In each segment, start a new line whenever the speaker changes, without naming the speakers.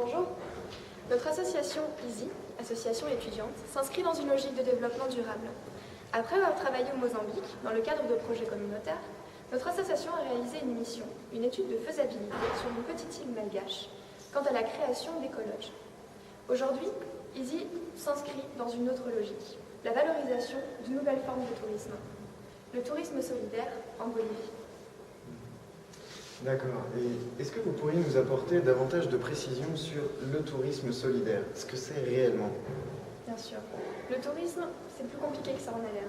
Bonjour. Notre association EASY, association étudiante, s'inscrit dans une logique de développement durable. Après avoir travaillé au Mozambique, dans le cadre de projets communautaires, notre association a réalisé une mission, une étude de faisabilité sur une petite île malgache, quant à la création d'écologes. Aujourd'hui, EASY s'inscrit dans une autre logique, la valorisation de nouvelles formes de tourisme. Le tourisme solidaire en Bolivie.
D'accord. Et est-ce que vous pourriez nous apporter davantage de précisions sur le tourisme solidaire, ce que c'est réellement?
Bien sûr. Le tourisme, c'est plus compliqué que ça en a l'air.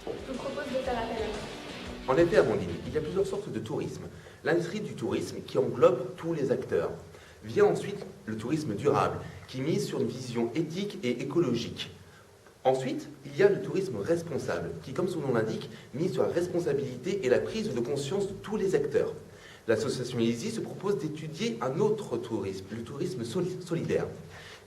Je vous propose de faire appel à vous.
En effet, Amandine, il y a plusieurs sortes de tourisme. L'industrie du tourisme, qui englobe tous les acteurs. Vient ensuite le tourisme durable, qui mise sur une vision éthique et écologique. Ensuite, il y a le tourisme responsable, qui, comme son nom l'indique, mise sur la responsabilité et la prise de conscience de tous les acteurs. L'association EASY se propose d'étudier un autre tourisme, le tourisme solidaire,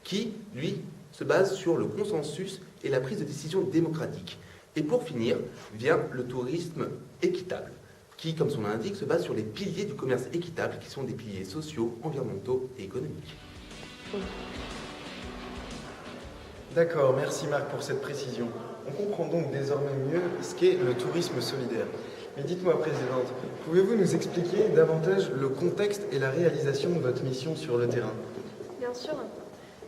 qui, lui, se base sur le consensus et la prise de décision démocratique. Et pour finir, vient le tourisme équitable, qui, comme son nom l'indique, se base sur les piliers du commerce équitable, qui sont des piliers sociaux, environnementaux et économiques.
D'accord, merci Marc pour cette précision. On comprend donc désormais mieux ce qu'est le tourisme solidaire. Mais dites-moi, Présidente, pouvez-vous nous expliquer davantage le contexte et la réalisation de votre mission sur le terrain?
Bien sûr.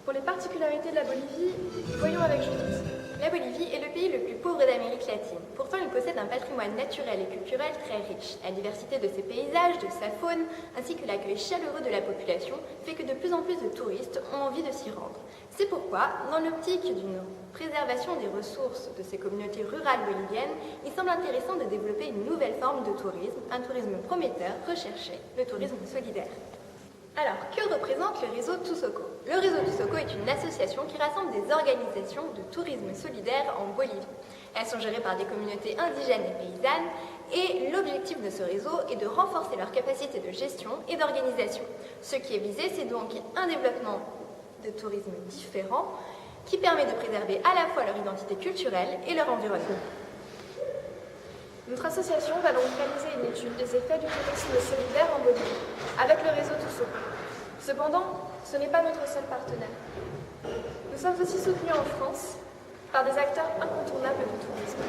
Pour les particularités de la Bolivie, voyons avec Judith.
La Bolivie est le pays le plus pauvre d'Amérique latine. Pourtant, il possède un patrimoine naturel et culturel très riche. La diversité de ses paysages, de sa faune, ainsi que l'accueil chaleureux de la population fait que de plus en plus de touristes ont envie de s'y rendre. C'est pourquoi, dans l'optique d'une préservation des ressources de ces communautés rurales boliviennes, il semble intéressant de développer une nouvelle forme de tourisme, un tourisme prometteur, recherché, le tourisme solidaire. Alors, que représente le réseau Tusoco? Le réseau Tusoco est une association qui rassemble des organisations de tourisme solidaire en Bolivie. Elles sont gérées par des communautés indigènes et paysannes et l'objectif de ce réseau est de renforcer leur capacité de gestion et d'organisation. Ce qui est visé, c'est donc un développement de tourisme différent qui permet de préserver à la fois leur identité culturelle et leur environnement.
Notre association va donc réaliser une étude des effets du tourisme solidaire en Bolivie, avec le réseau Tusoco. Cependant, ce n'est pas notre seul partenaire. Nous sommes aussi soutenus en France par des acteurs incontournables du tourisme.